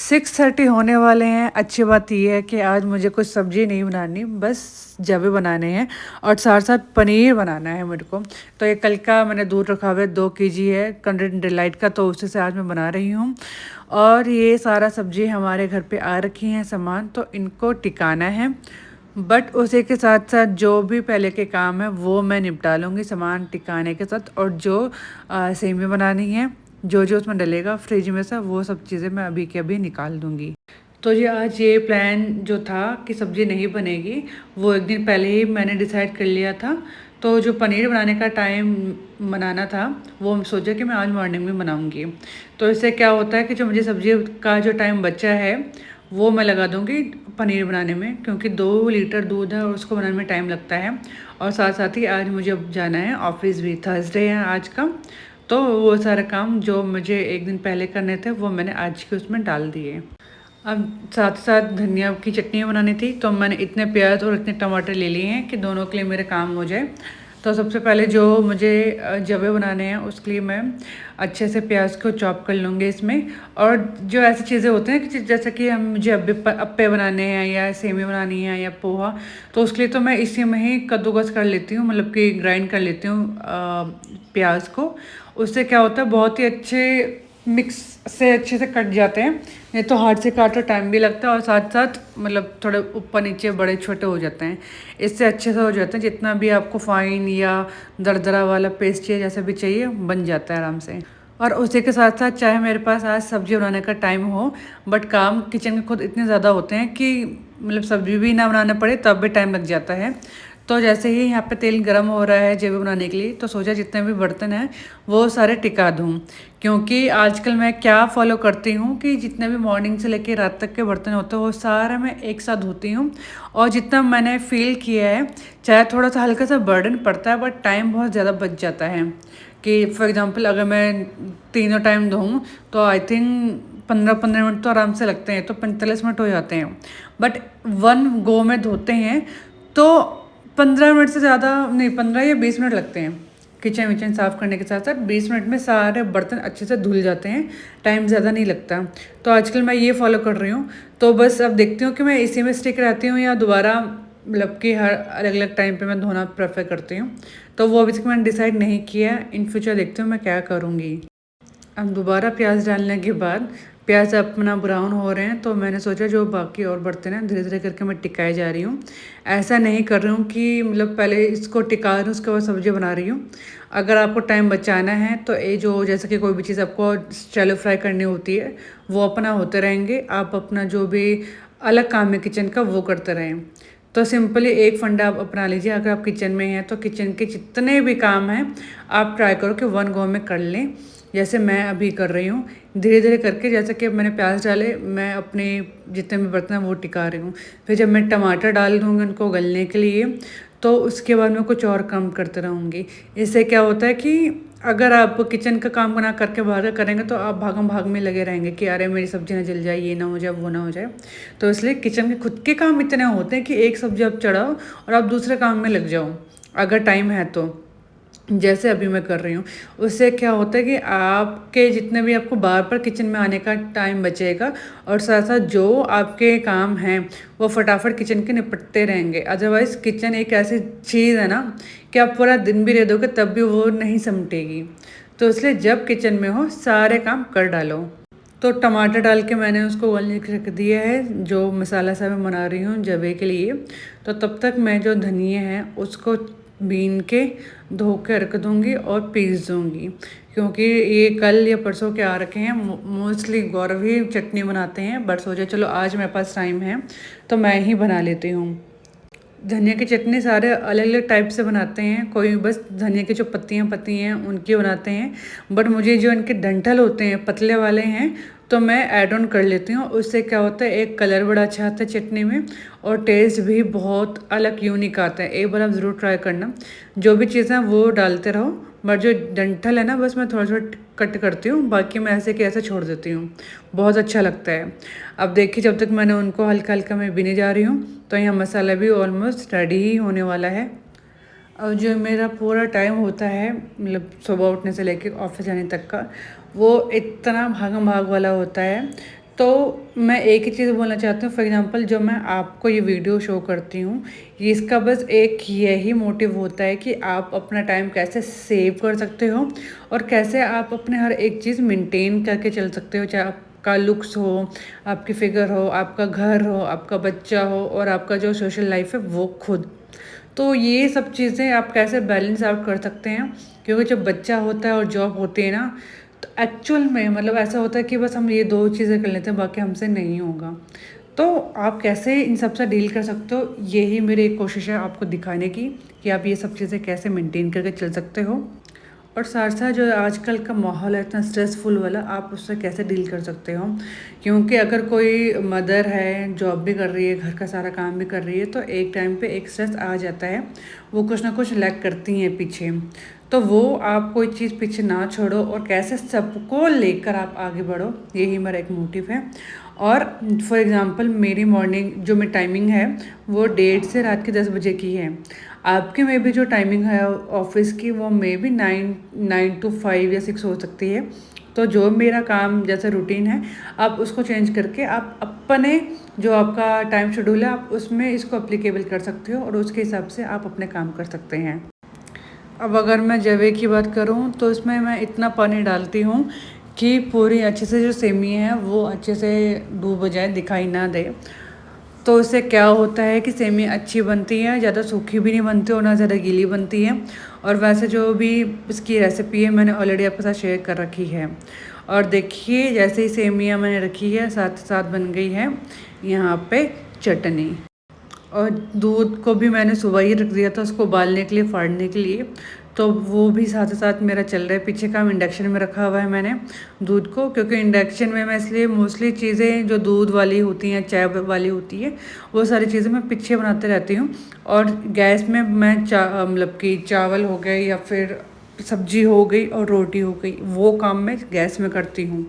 6:30 होने वाले हैं। अच्छी बात ये है कि आज मुझे कुछ सब्ज़ी नहीं बनानी, बस जवे बनाने हैं और साथ-साथ पनीर बनाना है मेरे को। तो ये कल का मैंने दूध रखा हुआ है, 2 केजी है कंडेंस्ड डिलाइट का, तो उसी से आज मैं बना रही हूँ। और ये सारा सब्ज़ी हमारे घर पे आ रखी हैं सामान, तो इनको टिकाना है। बट उसी के साथ-साथ जो भी पहले के काम है वो मैं निपटा लूँगी सामान टिकाने के साथ, और जो सेवई बनानी है, जो उसमें डलेगा फ्रिज में से, वो सब चीज़ें मैं अभी के अभी निकाल दूँगी। तो ये आज ये प्लान जो था कि सब्ज़ी नहीं बनेगी, वो एक दिन पहले ही मैंने डिसाइड कर लिया था। तो जो पनीर बनाने का टाइम बनाना था, वो सोचा कि मैं आज मॉर्निंग में बनाऊँगी। तो इससे क्या होता है कि जो मुझे सब्ज़ी का जो टाइम बचा है, वो मैं लगा दूँगी पनीर बनाने में, क्योंकि 2 लीटर दूध है और उसको बनाने में टाइम लगता है। और साथ-साथ ही आज मुझे अब जाना है ऑफ़िस भी, थर्सडे है आज का। तो वो सारे काम जो मुझे एक दिन पहले करने थे, वो मैंने आज के उसमें डाल दिए। अब साथ-साथ धनिया की चटनी बनानी थी, तो मैंने इतने प्याज और इतने टमाटर ले लिए हैं कि दोनों के लिए मेरे काम हो जाए। तो सबसे पहले जो मुझे जवे बनाने हैं, उसके लिए मैं अच्छे से प्याज को चॉप कर लूँगी इसमें। और जो ऐसी चीज़ें होती हैं कि जैसे कि हम मुझे अप्पे बनाने हैं या सेवई बनानी है या पोहा, तो उसके लिए तो मैं इसी में ही कद्दूकस कर लेती हूँ, मतलब कि ग्राइंड कर लेती हूँ प्याज को। उससे क्या होता है, बहुत ही अच्छे मिक्स से अच्छे से कट जाते हैं। नहीं तो हाथ से काटो टाइम भी लगता है, और साथ साथ मतलब थोड़े ऊपर नीचे बड़े छोटे हो जाते हैं। इससे अच्छे से हो जाते हैं, जितना भी आपको फाइन या दरदरा वाला पेस्ट चाहिए, जैसा भी चाहिए, बन जाता है आराम से। और उसी के साथ साथ चाहे मेरे पास आज सब्ज़ी बनाने का टाइम हो, बट काम किचन के खुद इतने ज़्यादा होते हैं कि मतलब सब्ज़ी भी ना बनाना पड़े तब भी टाइम लग जाता है। तो जैसे ही यहाँ पे तेल गरम हो रहा है जवे बनाने के लिए, तो सोचा जितने भी बर्तन हैं वो सारे टिका दूँ। क्योंकि आजकल मैं क्या फ़ॉलो करती हूँ कि जितने भी मॉर्निंग से लेके रात तक के बर्तन होते हैं, वो सारे मैं एक साथ धोती हूँ। और जितना मैंने फ़ील किया है, चाहे थोड़ा सा हल्का सा बर्डन पड़ता है, बट टाइम बहुत ज़्यादा बच जाता है। कि फॉर एग्ज़ाम्पल अगर मैं तीनों टाइम धोऊँ, तो आई थिंक 15-15 मिनट तो आराम से लगते हैं, तो 45 मिनट हो जाते हैं। बट वन गो में धोते हैं तो 15 मिनट से ज़्यादा नहीं, 15 या 20 मिनट लगते हैं। किचन विचन साफ़ करने के साथ साथ 20 मिनट में सारे बर्तन अच्छे से धुल जाते हैं, टाइम ज़्यादा नहीं लगता। तो आजकल मैं ये फॉलो कर रही हूँ। तो बस अब देखती हूँ कि मैं इसी में स्टिक रहती हूँ या दोबारा मतलब कि हर अलग अलग टाइम पे मैं धोना प्रेफर करती हूँ। तो वो अभी तक मैंने डिसाइड नहीं किया, इन फ्यूचर देखती हूँ मैं क्या करूँगी। अब दोबारा प्याज डालने के बाद प्याज अपना ब्राउन हो रहे हैं, तो मैंने सोचा जो बाकी और बर्तन हैं धीरे धीरे करके मैं टिकाए जा रही हूँ। ऐसा नहीं कर रही हूँ कि मतलब पहले इसको टिका रही हूँ उसके बाद सब्जी बना रही हूँ। अगर आपको टाइम बचाना है तो ये जो जैसे कि कोई भी चीज़ आपको शैलो फ्राई करनी होती है, वो अपना होते रहेंगे। आप अपना जो भी अलग काम है किचन का, वो करते रहें। तो सिंपली एक फंडा आप अपना लीजिए। अगर आप किचन में हैं तो किचन के जितने भी काम हैं आप ट्राई करो कि वन गो में कर लें, जैसे मैं अभी कर रही हूँ। धीरे धीरे करके, जैसे कि अब मैंने प्याज डाले, मैं अपने जितने भी बर्तन हैं वो टिका रही हूँ। फिर जब मैं टमाटर डाल दूँगी उनको गलने के लिए, तो उसके बाद मैं कुछ और काम करते रहूँगी। इससे क्या होता है कि अगर आप किचन का काम ना करके बाहर का करेंगे, तो आप भागम भाग में लगे रहेंगे कि अरे मेरी सब्ज़ी ना जल जाए, ये ना हो जाए, वो ना हो जाए। तो इसलिए किचन के खुद के काम इतने होते हैं कि एक सब्ज़ी आप चढ़ाओ और आप दूसरे काम में लग जाओ, अगर टाइम है तो। जैसे अभी मैं कर रही हूँ, उससे क्या होता है कि आपके जितने भी आपको बार-बार किचन में आने का टाइम बचेगा, और साथ-साथ जो आपके काम हैं, वो फटाफट किचन के निपटते रहेंगे। अदरवाइज़ किचन एक ऐसी चीज़ है ना कि आप पूरा दिन भी रह दोगे तब भी वो नहीं सिमटेगी। तो इसलिए जब किचन में हो, सारे काम कर डालो। तो टमाटर डाल के मैंने उसको उबलने के रख दिया है, जो मसाला सा मैं बना रही हूँ जवे के लिए। तो तब तक मैं जो धनिया है उसको बीन के धो के रख दूँगी और पीस दूँगी, क्योंकि ये कल या परसों के आ रखे हैं। मोस्टली गौरव ही चटनी बनाते हैं, बट सोचा चलो आज मेरे पास टाइम है तो मैं ही बना लेती हूँ। धनिया की चटनी सारे अलग अलग टाइप से बनाते हैं। कोई बस धनिया की जो पत्तियाँ पत्ती हैं उनकी बनाते हैं, बट मुझे जो इनके डंठल होते हैं पतले वाले हैं, तो मैं ऐड ऑन कर लेती हूँ। उससे क्या होता है, एक कलर बड़ा अच्छा आता है चटनी में, और टेस्ट भी बहुत अलग यूनिक आता है। एक बार आप ज़रूर ट्राई करना। जो भी चीज़ें वो डालते रहो, बट जो डंठल है ना, बस मैं थोड़ा थोड़ा कट करती हूँ, बाकी मैं ऐसे के ऐसे छोड़ देती हूँ। बहुत अच्छा लगता है। अब देखिए, जब तक मैंने उनको हल्का हल्का मैं बीने जा रही हूँ, तो यहाँ मसाला भी ऑलमोस्ट रेडी ही होने वाला है। और जो मेरा पूरा टाइम होता है, मतलब सुबह उठने से लेकर ऑफिस जाने तक का, वो इतना भागम भाग वाला होता है तो मैं एक ही चीज़ बोलना चाहती हूँ, फॉर एग्ज़ाम्पल जो मैं आपको ये वीडियो शो करती हूँ, ये इसका बस एक यही मोटिव होता है कि आप अपना टाइम कैसे सेव कर सकते हो और कैसे आप अपने हर एक चीज़ मेंटेन करके चल सकते हो, चाहे आपका लुक्स हो, आपकी फिगर हो, आपका घर हो, आपका बच्चा हो और आपका जो सोशल लाइफ है वो खुद। तो ये सब चीज़ें आप कैसे बैलेंस आउट कर सकते हैं, क्योंकि जब बच्चा होता है और जॉब होती है ना, तो एक्चुअल में मतलब ऐसा होता है कि बस हम ये दो चीज़ें कर लेते हैं, बाकी हमसे नहीं होगा। तो आप कैसे इन सब से डील कर सकते हो, यही मेरी एक कोशिश है आपको दिखाने की कि आप ये सब चीज़ें कैसे मेंटेन करके चल सकते हो। और साथ साथ जो आजकल का माहौल है इतना स्ट्रेसफुल वाला, आप उससे कैसे डील कर सकते हो, क्योंकि अगर कोई मदर है, जॉब भी कर रही है, घर का सारा काम भी कर रही है, तो एक टाइम पे एक स्ट्रेस आ जाता है, वो कुछ ना कुछ लैक करती हैं पीछे। तो वो आप कोई चीज़ पीछे ना छोड़ो और कैसे सबको लेकर आप आगे बढ़ो, यही मेरा एक मोटिव है। और फॉर एग्ज़ाम्पल मेरी मॉर्निंग जो मेरी टाइमिंग है वो 1:30 से रात के 10 बजे की है। आपके में भी जो टाइमिंग है ऑफिस की वो मे बी 9 to 5 या 6 हो सकती है। तो जो मेरा काम जैसा रूटीन है, आप उसको चेंज करके आप अपने जो आपका टाइम शेड्यूल है आप उसमें इसको अप्लीकेबल कर सकते हो और उसके हिसाब से आप अपने काम कर सकते हैं। अब अगर मैं जवे की बात करूं तो इसमें मैं इतना पानी डालती हूँ कि पूरी अच्छे से जो सेमी है वो अच्छे से डूब जाए, दिखाई ना दे। तो इससे क्या होता है कि सेमी अच्छी बनती है, ज़्यादा सूखी भी नहीं बनती और ना ज़्यादा गीली बनती है। और वैसे जो भी इसकी रेसिपी है मैंने ऑलरेडी आपके साथ शेयर कर रखी है। और देखिए जैसे ही सेमियाँ मैंने रखी है साथ साथ बन गई है यहाँ पे चटनी। और दूध को भी मैंने सुबह ही रख दिया था उसको उबालने के लिए, फाड़ने के लिए। तो वो भी साथ साथ मेरा चल रहा है, पीछे काम इंडक्शन में रखा हुआ है मैंने दूध को, क्योंकि इंडक्शन में मैं इसलिए मोस्टली चीज़ें जो दूध वाली होती हैं, चाय वाली होती है, वो सारी चीज़ें मैं पीछे बनाते रहती हूँ। और गैस में मैं मतलब कि चावल हो गए या फिर सब्जी हो गई और रोटी हो गई, वो काम मैं गैस में करती हूँ।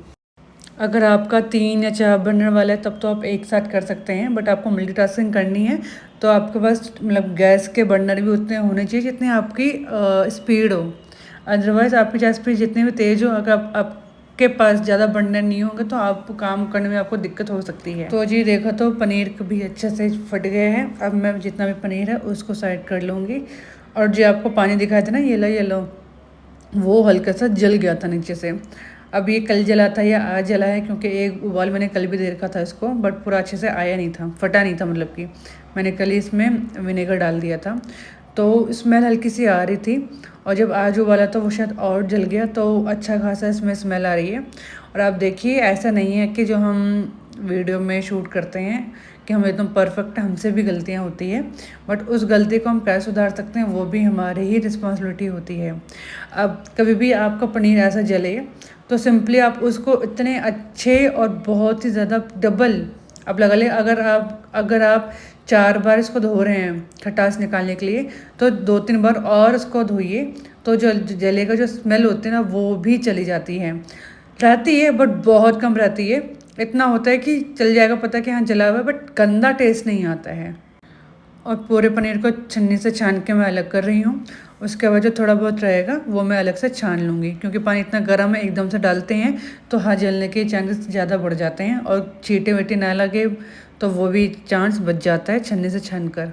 अगर आपका 3 या 4 बर्नर वाला है तब तो आप एक साथ कर सकते हैं, बट आपको मल्टीटास्किंग करनी है तो आपके पास मतलब गैस के बर्नर भी उतने होने चाहिए जितनी आपकी स्पीड हो। अदरवाइज़ आपकी चाहे स्पीड जितनी भी तेज़ हो, अगर आपके पास ज़्यादा बर्नर नहीं होंगे तो आप काम करने में आपको दिक्कत हो सकती है। तो जी देखो तो पनीर भी अच्छे से फट गए हैं। अब मैं जितना भी पनीर है उसको साइड कर लूँगी। और जो आपको पानी दिखाया था ना येलो, वो हल्का सा जल गया था नीचे से। अब ये कल जला था या आज जला है, क्योंकि एक उबाल मैंने कल भी दे रखा था इसको, बट पूरा अच्छे से आया नहीं था, फटा नहीं था, मतलब कि मैंने कल ही इसमें विनेगर डाल दिया था तो स्मेल हल्की सी आ रही थी। और जब आज उबाला तो वो शायद और जल गया, तो अच्छा खासा इसमें स्मेल आ रही है। और आप देखिए ऐसा नहीं है कि जो हम वीडियो में शूट करते हैं कि हम एकदम परफेक्ट, हमसे भी गलतियां होती है, बट उस गलती को हम कैसे सुधार सकते हैं वो भी हमारी ही रिस्पॉन्सिबिलिटी होती है। अब कभी भी आपका पनीर ऐसा जले तो सिंपली आप उसको इतने अच्छे और बहुत ही ज़्यादा डबल अब लगा ले, अगर आप 4 बार इसको धो रहे हैं खटास निकालने के लिए, तो 2-3 बार और इसको धोइए, तो जो जले का जो स्मेल होती है ना वो भी चली जाती है। रहती है बट बहुत कम रहती है। इतना होता है कि चल जाएगा पता कि हाँ जला हुआ है, बट गंदा टेस्ट नहीं आता है। और पूरे पनीर को छन्नी से छान के मैं अलग कर रही हूँ। उसके बाद जो थोड़ा बहुत रहेगा वो मैं अलग से छान लूँगी, क्योंकि पानी इतना गर्म है, एकदम से डालते हैं तो हाथ जलने के चांसेस ज़्यादा बढ़ जाते हैं और छींटे वीटे ना लगे तो वो भी चांस बच जाता है छन्नी से छान कर।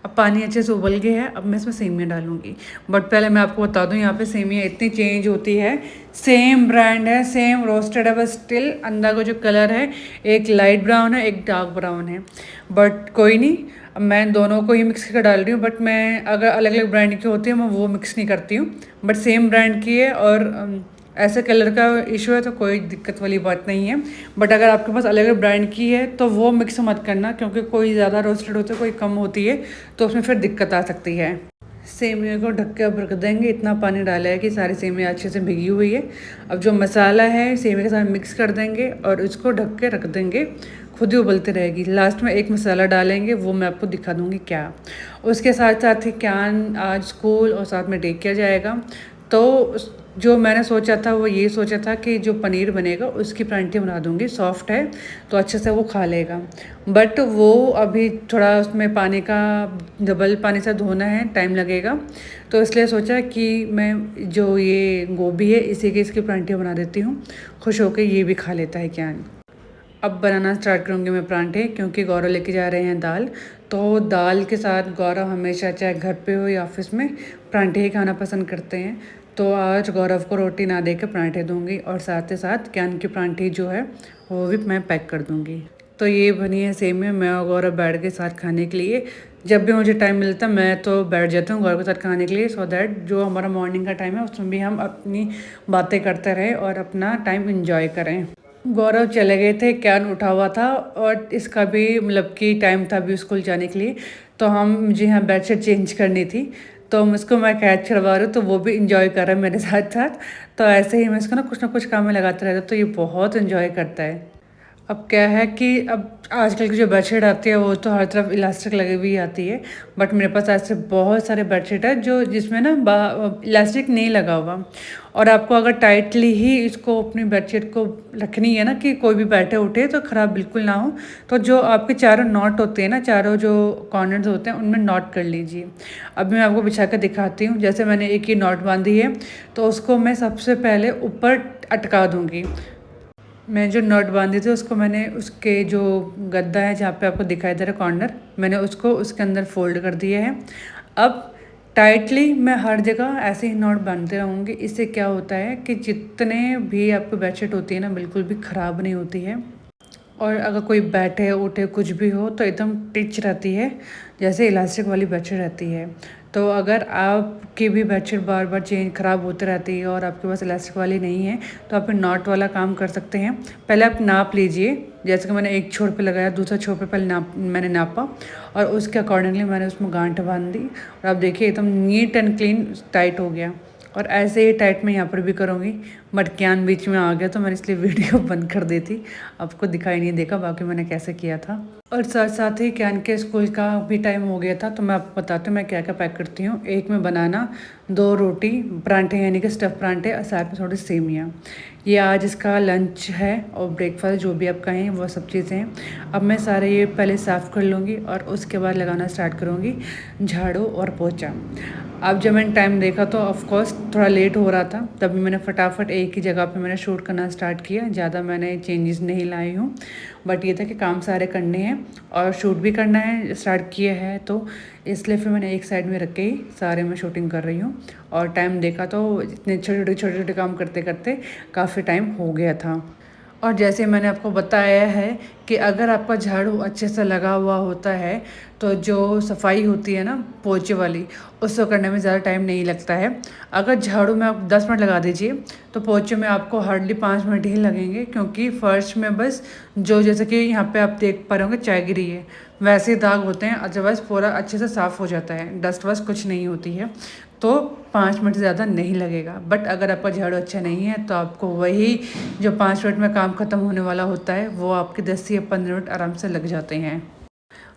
अब पानी अच्छे से उबल गया है, अब मैं इसमें सेमियाँ डालूंगी। बट पहले मैं आपको बता दूं यहाँ पे सेमियाँ इतनी चेंज होती है, सेम ब्रांड है, सेम रोस्टेड है, बस स्टिल अंदर का जो कलर है एक लाइट ब्राउन है, एक डार्क ब्राउन है। बट कोई नहीं, अब मैं दोनों को ही मिक्स कर डाल रही हूँ। बट मैं अगर अलग अलग ब्रांड की होती है मैं वो मिक्स नहीं करती हूँ, बट सेम ब्रांड की है। और ऐसे कलर का इशू है तो कोई दिक्कत वाली बात नहीं है। बट अगर आपके पास अलग अलग ब्रांड की है तो वो मिक्स मत करना, क्योंकि कोई ज़्यादा रोस्टेड होती है, कोई कम होती है, तो उसमें फिर दिक्कत आ सकती है। सेमिया को ढक के अब रख देंगे। इतना पानी डाला है कि सारी सेमिया अच्छे से भिगी हुई है। अब जो मसाला है सेमिया के साथ मिक्स कर देंगे और इसको ढक के रख देंगे, खुद ही उबलती रहेगी। लास्ट में एक मसाला डालेंगे, वो मैं आपको दिखा दूँगी क्या। उसके साथ साथ ही क्यान आज स्कूल और साथ में टेक किया जाएगा। तो जो मैंने सोचा था वो ये सोचा था कि जो पनीर बनेगा उसकी परांठे बना दूँगी, सॉफ्ट है तो अच्छे से वो खा लेगा। बट वो अभी थोड़ा उसमें पानी का डबल पानी से धोना है, टाइम लगेगा, तो इसलिए सोचा कि मैं जो ये गोभी है इसी के इसके परांठे बना देती हूँ, खुश होकर ये भी खा लेता है क्या। अब बनाना स्टार्ट करूँगी मैं परांठे, क्योंकि गौरव लेके जा रहे हैं दाल। तो दाल के साथ गौरव हमेशा चाहे घर पे हो या ऑफिस में परांठे ही खाना पसंद करते हैं। तो आज गौरव को रोटी ना देकर परांठे दूंगी और साथ ही साथ कैन की परांठी जो है वो भी मैं पैक कर दूंगी। तो ये बनी है सेम है, मैं और गौरव बैठ के साथ खाने के लिए। जब भी मुझे टाइम मिलता है मैं तो बैठ जाती हूँ गौरव के साथ खाने के लिए, सो दैट जो हमारा मॉर्निंग का टाइम है उसमें भी हम अपनी बातें करते रहें और अपना टाइम इंजॉय करें। गौरव चले गए थे, कैन उठा हुआ था और इसका भी मतलब कि टाइम था अभी स्कूल जाने के लिए। तो हम मुझे यहाँ बेडशीट चेंज करनी थी, तो मुझको मैं कैच करवा रही हूँ, तो वो भी इंजॉय कर रहा है मेरे साथ साथ। तो ऐसे ही मैं इसको ना कुछ काम में लगाते रहता हूँ, तो ये बहुत इंजॉय करता है। अब क्या है कि अब आजकल की जो बेडशीट आती है वो तो हर तरफ इलास्टिक लगी हुई आती है, बट मेरे पास ऐसे बहुत सारे बेडशीट है जो जिसमें ना इलास्टिक नहीं लगा हुआ। और आपको अगर टाइटली ही इसको अपनी बेडशीट को रखनी है ना कि कोई भी बैठे उठे तो ख़राब बिल्कुल ना हो, तो जो आपके चारों नॉट होते हैं ना, चारों जो कॉर्नर्स होते हैं उनमें नॉट कर लीजिए। अब मैं आपको बिछा कर दिखाती हूँ। जैसे मैंने एक ही नॉट बांधी है तो उसको मैं सबसे पहले ऊपर अटका दूँगी। मैं जो नट बांधी थी उसको मैंने उसके जो गद्दा है जहाँ पे आपको दिखाई दे रहा है कॉर्नर, मैंने उसको उसके अंदर फोल्ड कर दिया है। अब टाइटली मैं हर जगह ऐसे ही नॉट बांधते रहूँगी। इससे क्या होता है कि जितने भी आपको बेडशीट होती है ना बिल्कुल भी ख़राब नहीं होती है, और अगर कोई बैठे उठे कुछ भी हो तो एकदम टिच रहती है, जैसे इलास्टिक वाली बेडशीट रहती है। तो अगर आपकी भी बेडशीट बार बार चेंज ख़राब होती रहती है और आपके पास इलास्टिक वाली नहीं है तो आप नॉट वाला काम कर सकते हैं। पहले आप नाप लीजिए, जैसे कि मैंने एक छोर पे लगाया, दूसरा छोर पे पहले मैंने नापा और उसके अकॉर्डिंगली मैंने उसमें गांठ बांध दी और आप देखिए एकदम नीट एंड क्लीन टाइट हो गया। और ऐसे ही टाइट मैं यहाँ पर भी करूँगी, बट कैन बीच में आ गया तो मैंने इसलिए वीडियो बंद कर दी थी, आपको दिखाई नहीं देगा बाकी मैंने कैसे किया था। और साथ साथ ही कैन के स्कूल का भी टाइम हो गया था, तो मैं आपको बताती हूँ मैं क्या क्या पैक करती हूँ। एक में बनाना, 2 रोटी, परांठे यानी कि स्टफ़ परांठे और साथ में थोड़ी सेमियाँ। ये आज इसका लंच है और ब्रेकफास्ट जो भी आप कहें वो सब चीज़ें हैं। अब मैं सारे ये पहले साफ़ कर लूँगी और उसके बाद लगाना स्टार्ट करूँगी झाड़ू और पोछा। अब जब मैंने टाइम देखा तो ऑफकोर्स थोड़ा लेट हो रहा था, तभी मैंने फटाफट एक ही जगह पे मैंने शूट करना स्टार्ट किया। ज़्यादा मैंने चेंजेस नहीं लाई हूँ, बट ये था कि काम सारे करने हैं और शूट भी करना है, स्टार्ट किया है तो इसलिए फिर मैंने एक साइड में रख के ही सारे मैं शूटिंग कर रही हूँ। और टाइम देखा तो इतने छोटे छोटे काम करते करते काफ़ी टाइम हो गया था। और जैसे मैंने आपको बताया है कि अगर आपका झाड़ू अच्छे से लगा हुआ होता है तो जो सफाई होती है ना पोछे वाली, उसको करने में ज़्यादा टाइम नहीं लगता है। अगर झाड़ू में आप 10 मिनट लगा दीजिए तो पोछे में आपको हार्डली 5 मिनट ही लगेंगे, क्योंकि फर्श में बस जो जैसे कि यहाँ पे आप देख पा रहे होंगे चाय गिरी है वैसे दाग होते हैं, अदरवाइज़ पूरा अच्छे से साफ़ हो जाता है, डस्ट वस्ट कुछ नहीं होती है। तो 5 मिनट से ज़्यादा नहीं लगेगा। बट अगर आपका झाड़ू अच्छा नहीं है तो आपको वही जो 5 मिनट में काम ख़त्म होने वाला होता है वो आपके 10 से 15 मिनट आराम से लग जाते हैं।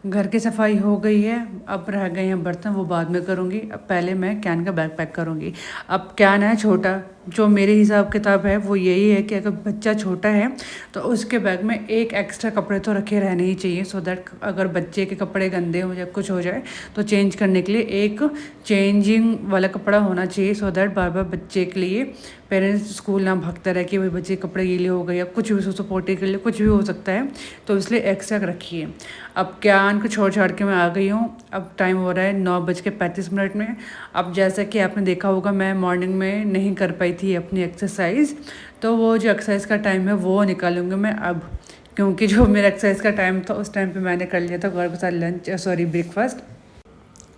घर की सफाई हो गई है, अब रह गए हैं बर्तन, वो बाद में करूँगी। अब पहले मैं कैन का बैग पैक करूँगी। अब कैन है छोटा, जो मेरे हिसाब किताब है वो यही है कि अगर बच्चा छोटा है तो उसके बैग में एक एक्स्ट्रा कपड़े तो रखे रहने ही चाहिए, सो दैट अगर बच्चे के कपड़े गंदे हो या कुछ हो जाए तो चेंज करने के लिए एक चेंजिंग वाला कपड़ा होना चाहिए, सो दैट बार बार बच्चे के लिए पेरेंट्स स्कूल ना भागते रहे कि भाई बच्चे के कपड़े गीले हो गए या कुछ भी, उसको पोटी के लिए कुछ भी हो सकता है, तो इसलिए एक्स्ट्रा रखिए। अब कैन को छोड़ छाड़ के मैं आ गई हूँ। अब टाइम हो रहा है 9:35 में। अब जैसा कि आपने देखा होगा मैं मॉर्निंग में नहीं कर पाई थी अपनी एक्सरसाइज, तो वो जो एक्सरसाइज का टाइम है वो निकालूंगी मैं अब, क्योंकि जो मेरा एक्सरसाइज का टाइम था उस टाइम पे मैंने कर लिया था घर के साथ ब्रेकफास्ट।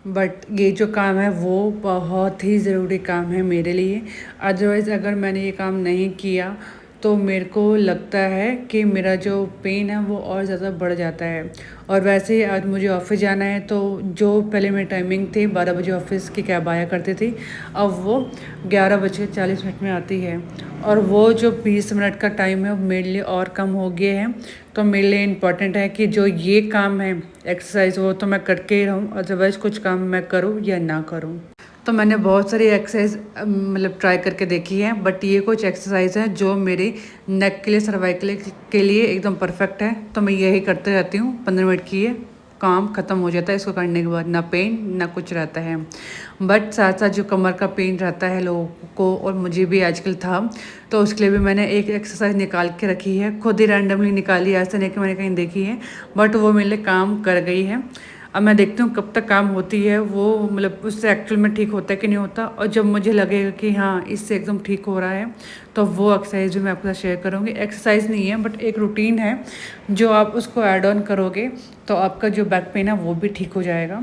बट ये जो काम है वो बहुत ही ज़रूरी काम है मेरे लिए, अदरवाइज़ अगर मैंने ये काम नहीं किया तो मेरे को लगता है कि मेरा जो पेन है वो और ज़्यादा बढ़ जाता है। और वैसे ही आज मुझे ऑफिस जाना है, तो जो पहले मेरी टाइमिंग थी 12 बजे ऑफिस की कैब आया करती थी, अब वो 11:40 में आती है। और वो जो 20 मिनट का टाइम है वो मेरे लिए और कम हो गया है। तो मेरे लिए इम्पॉर्टेंट है कि जो ये काम है एक्सरसाइज वो तो मैं करके ही रहूँ, अदरवाइज़ कुछ काम मैं करूँ या ना करूँ। तो मैंने बहुत सारी एक्सरसाइज मतलब ट्राई करके देखी है, बट ये कुछ एक्सरसाइज है जो मेरे नेक के लिए, सर्वाइकल के लिए एकदम परफेक्ट है, तो मैं यही करते रहती हूँ। 15 मिनट की है। काम ख़त्म हो जाता है इसको करने के बाद, ना पेन ना कुछ रहता है। बट साथ साथ जो कमर का पेन रहता है लोगों को, और मुझे भी आजकल था, तो उसके लिए भी मैंने एक एक्सरसाइज निकाल के रखी है, खुद ही रैंडमली निकाली है, ऐसा नहीं कि मैंने कहीं देखी है, बट वो मेरे लिए काम कर गई है। अब मैं देखती हूँ कब तक काम होती है वो, मतलब उससे एक्चुअल में ठीक होता है कि नहीं होता, और जब मुझे लगेगा कि हाँ इससे एकदम ठीक हो रहा है तो वो एक्सरसाइज भी मैं आपके साथ शेयर करूँगी। एक्सरसाइज नहीं है बट एक रूटीन है, जो आप उसको ऐड ऑन करोगे तो आपका जो बैक पेन है वो भी ठीक हो जाएगा।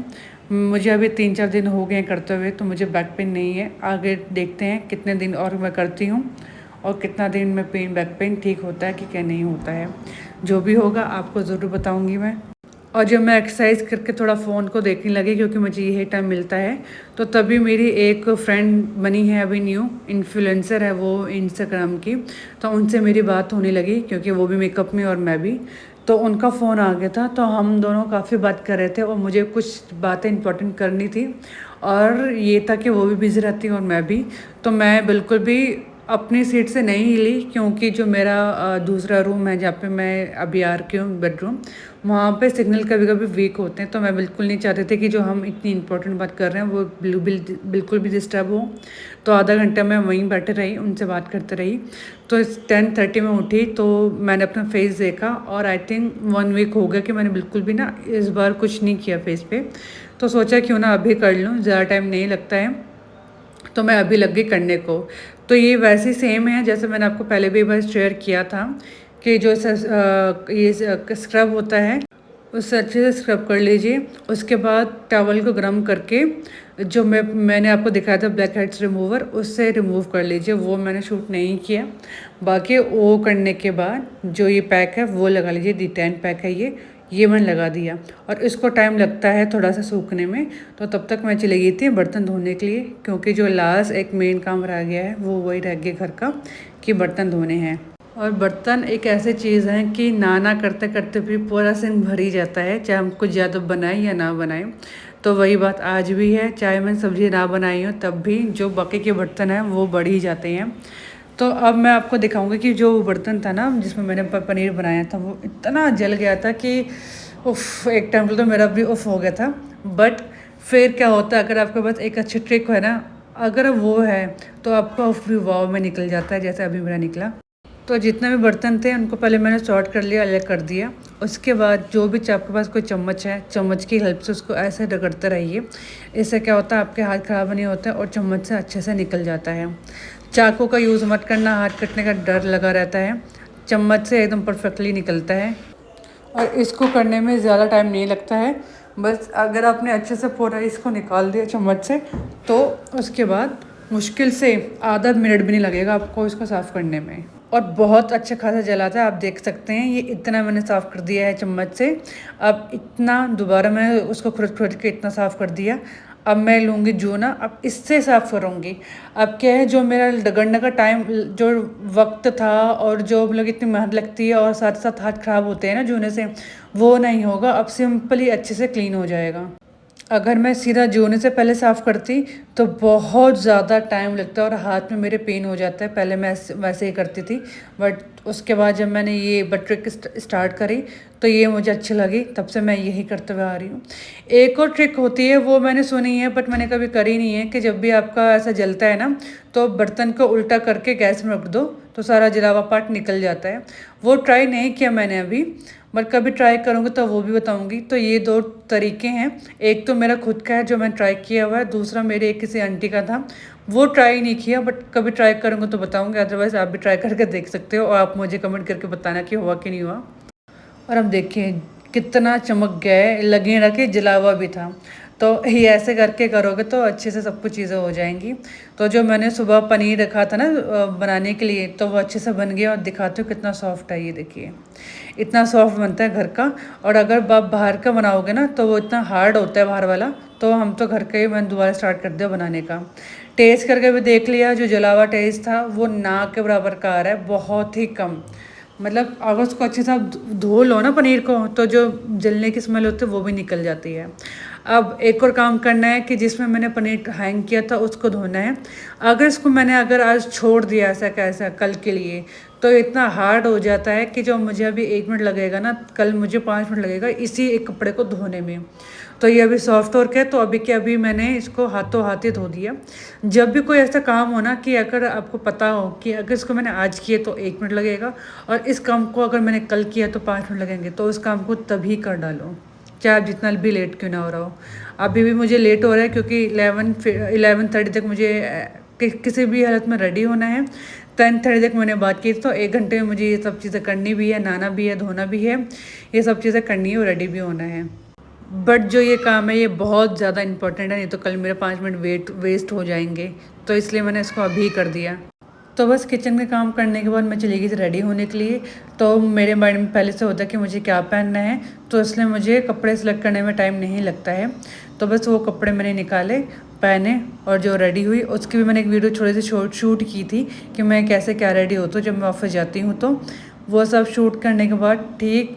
मुझे अभी 3-4 दिन हो गए हैं करते हुए, तो मुझे बैक पेन नहीं है। आगे देखते हैं कितने दिन और मैं करती हूँ और कितना दिन में बैक पेन ठीक होता है कि क्या नहीं होता है। जो भी होगा आपको ज़रूर बताऊँगी मैं। और जब मैं एक्सरसाइज करके थोड़ा फ़ोन को देखने लगी, क्योंकि मुझे यही टाइम मिलता है, तो तभी मेरी एक फ्रेंड बनी है, अभी न्यू इन्फ्लुएंसर है वो इंस्टाग्राम की, तो उनसे मेरी बात होने लगी, क्योंकि वो भी मेकअप में और मैं भी। तो उनका फ़ोन आ गया था, तो हम दोनों काफ़ी बात कर रहे थे और मुझे कुछ बातें इंपॉर्टेंट करनी थी, और ये था कि वो भी बिज़ी रहती और मैं भी। तो मैं बिल्कुल भी अपनी सीट से नहीं हिली, क्योंकि जो मेरा दूसरा रूम है जहाँ पे मैं अभी आ रखी हूँ, बेडरूम, वहाँ पे सिग्नल कभी कभी वीक होते हैं। तो मैं बिल्कुल नहीं चाहती थी कि जो हम इतनी इंपॉर्टेंट बात कर रहे हैं वो बिल्कुल भी डिस्टर्ब हो। तो आधा घंटा मैं वहीं बैठे रही, उनसे बात करते रही। तो 10:30 में उठी, तो मैंने अपना फेस देखा, और आई थिंक 1 वीक हो गया कि मैंने बिल्कुल भी ना इस बार कुछ नहीं किया फेस पे। तो सोचा क्यों ना अभी कर लूँ, ज़्यादा टाइम नहीं लगता है, तो मैं अभी लग गई करने को। तो ये वैसे ही सेम है जैसे मैंने आपको पहले भी एक बार शेयर किया था, कि जो ये स्क्रब होता है उससे अच्छे से स्क्रब कर लीजिए। उसके बाद टॉवल को गर्म करके, जो मैंने आपको दिखाया था ब्लैक हेड्स रिमूवर, उससे रिमूव कर लीजिए। वो मैंने शूट नहीं किया। बाकी वो करने के बाद जो ये पैक है वो लगा लीजिए, D10 पैक है ये मैंने लगा दिया। और इसको टाइम लगता है थोड़ा सा सूखने में, तो तब तक मैं चली गई थी बर्तन धोने के लिए, क्योंकि जो लास्ट एक मेन काम रह गया है वो वही रह गया घर का, कि बर्तन धोने हैं। और बर्तन एक ऐसी चीज़ है कि ना करते करते भी पूरा दिन भर ही जाता है, चाहे हम कुछ ज़्यादा बनाएं या ना बनाएं। तो वही बात आज भी है, चाहे मैं सब्ज़ी ना बनाई हूँ तब भी जो बाकी के बर्तन हैं वो बढ़ ही जाते हैं। तो अब मैं आपको दिखाऊंगी कि जो बर्तन था ना जिसमें मैंने पनीर बनाया था, वो इतना जल गया था कि उफ, एक टाइम तो मेरा भी उफ हो गया था। बट फिर क्या होता है, अगर आपके पास एक अच्छी ट्रिक है ना, अगर वो है तो आपका उफ भी वाव में निकल जाता है, जैसे अभी मेरा निकला। तो जितने भी बर्तन थे उनको पहले मैंने सॉर्ट कर लिया, अलग कर दिया। उसके बाद जो भी आपके पास कोई चम्मच है, चम्मच की हेल्प से उसको ऐसे रगड़ते रहिए। इससे क्या होता है, आपके हाथ ख़राब नहीं होते और चम्मच से अच्छे से निकल जाता है। चाकू का यूज़ मत करना, हाथ कटने का डर लगा रहता है। चम्मच से एकदम परफेक्टली निकलता है, और इसको करने में ज़्यादा टाइम नहीं लगता है। बस अगर आपने अच्छे से पूरा इसको निकाल दिया चम्मच से, तो उसके बाद मुश्किल से आधा मिनट भी नहीं लगेगा आपको इसको साफ़ करने में। और बहुत अच्छा खासा जला था, आप देख सकते हैं। ये इतना मैंने साफ़ कर दिया है चम्मच से। अब इतना दोबारा मैंने उसको खुरद के इतना साफ़ कर दिया। अब मैं लूँगी जूना, अब इससे साफ़ करूँगी। अब क्या है, जो मेरा रगड़ने का टाइम, जो वक्त था, और जो मतलब इतनी मेहनत लगती है और साथ साथ हाथ ख़राब होते हैं ना जूने से, वो नहीं होगा। अब सिंपली अच्छे से क्लीन हो जाएगा। अगर मैं सीधा जूने से पहले साफ़ करती तो बहुत ज़्यादा टाइम लगता है और हाथ में मेरे पेन हो जाता है। पहले मैं वैसे ही करती थी, बट उसके बाद जब मैंने ये ट्रिक स्टार्ट करी तो ये मुझे अच्छी लगी, तब से मैं यही करते हुए आ रही हूँ। एक और ट्रिक होती है, वो मैंने सुनी है बट मैंने कभी करी नहीं है, कि जब भी आपका ऐसा जलता है ना, तो बर्तन को उल्टा करके गैस में रख दो तो सारा जला हुआ पार्ट निकल जाता है। वो ट्राई नहीं किया मैंने अभी, बट कभी ट्राई करूँगी तो वो भी बताऊँगी। तो ये 2 तरीके हैं, एक तो मेरा खुद का है जो मैंने ट्राई किया हुआ है, दूसरा मेरे एक किसी आंटी का था, वो ट्राई नहीं किया, बट कभी ट्राई करूँगी तो बताऊँगी। अदरवाइज़ आप भी ट्राई करके देख सकते हो, और आप मुझे कमेंट करके बताना कि हुआ कि नहीं हुआ। और अब देखिए कितना चमक गया है, लगे ना कि जला हुआ भी था। तो ये ऐसे करके करोगे तो अच्छे से सब कुछ चीज़ें हो जाएंगी। तो जो मैंने सुबह पनीर रखा था ना बनाने के लिए, तो वो अच्छे से बन गया, और दिखाती हूँ कितना सॉफ्ट है। ये देखिए इतना सॉफ्ट बनता है घर का। और अगर आप बाहर का बनाओगे ना तो वो इतना हार्ड होता है बाहर वाला। तो हम तो घर का ही मैंने दोबारा स्टार्ट कर दिया बनाने का। टेस्ट करके भी देख लिया, जो जला हुआ टेस्ट था वो ना के बराबर का आ रहा है, बहुत ही कम। मतलब अगर उसको अच्छे से आप धो लो ना पनीर को, तो जो जलने की स्मेल होती है वो भी निकल जाती है। अब एक और काम करना है कि जिसमें मैंने पनीर हैंग किया था उसको धोना है। अगर इसको मैंने आज छोड़ दिया ऐसा कैसा कल के लिए, तो इतना हार्ड हो जाता है कि जो मुझे अभी 1 मिनट लगेगा ना, कल मुझे 5 मिनट लगेगा इसी एक कपड़े को धोने में। तो ये अभी सॉफ्ट वर्क है, तो अभी क्या, अभी मैंने इसको हाथों हाथ ही धो दिया। जब भी कोई ऐसा काम हो ना, कि अगर आपको पता हो कि अगर इसको मैंने आज किया तो 1 मिनट लगेगा, और इस काम को अगर मैंने कल किया तो 5 मिनट लगेंगे, तो उस काम को तभी कर डालो, चाहे आप जितना भी लेट क्यों ना हो रहा हो। अभी भी मुझे लेट हो रहा है क्योंकि 11:30 तक मुझे किसी भी हालत में रेडी होना है। 10:30 तक मैंने बात की, तो 1 घंटे में मुझे ये सब चीज़ें करनी भी है, नहाना भी है, धोना भी है, ये सब चीज़ें करनी है और रेडी भी होना है। बट जो ये काम है ये बहुत ज़्यादा इंपॉर्टेंट है, नहीं तो कल मेरे 5 मिनट वेस्ट हो जाएंगे, तो इसलिए मैंने इसको अभी कर दिया। तो बस किचन का काम करने के बाद मैं चली गई थी रेडी होने के लिए। तो मेरे माइंड में पहले से होता है कि मुझे क्या पहनना है, तो इसलिए मुझे कपड़े सेलेक्ट करने में टाइम नहीं लगता है। तो बस वो कपड़े मैंने निकाले, पहने, और जो रेडी हुई उसकी भी मैंने एक वीडियो थोड़ी सी शूट की थी कि मैं कैसे क्या रेडी होती हूँ जब मैं ऑफिस जाती हूँ। तो वो सब शूट करने के बाद ठीक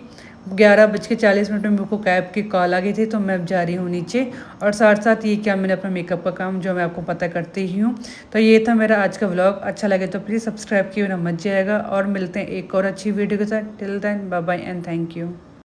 11:40 में मेरे को कैब की कॉल आ गई थी, तो मैं अब जा रही हूँ नीचे। और साथ साथ ये क्या, मैंने अपना मेकअप का काम जो मैं आपको पता करती ही हूँ। तो ये था मेरा आज का व्लॉग। अच्छा लगे तो प्लीज़ सब्सक्राइब किए बिना मत जाएगा, और मिलते हैं एक और अच्छी वीडियो के साथ। Till then bye bye and thank you.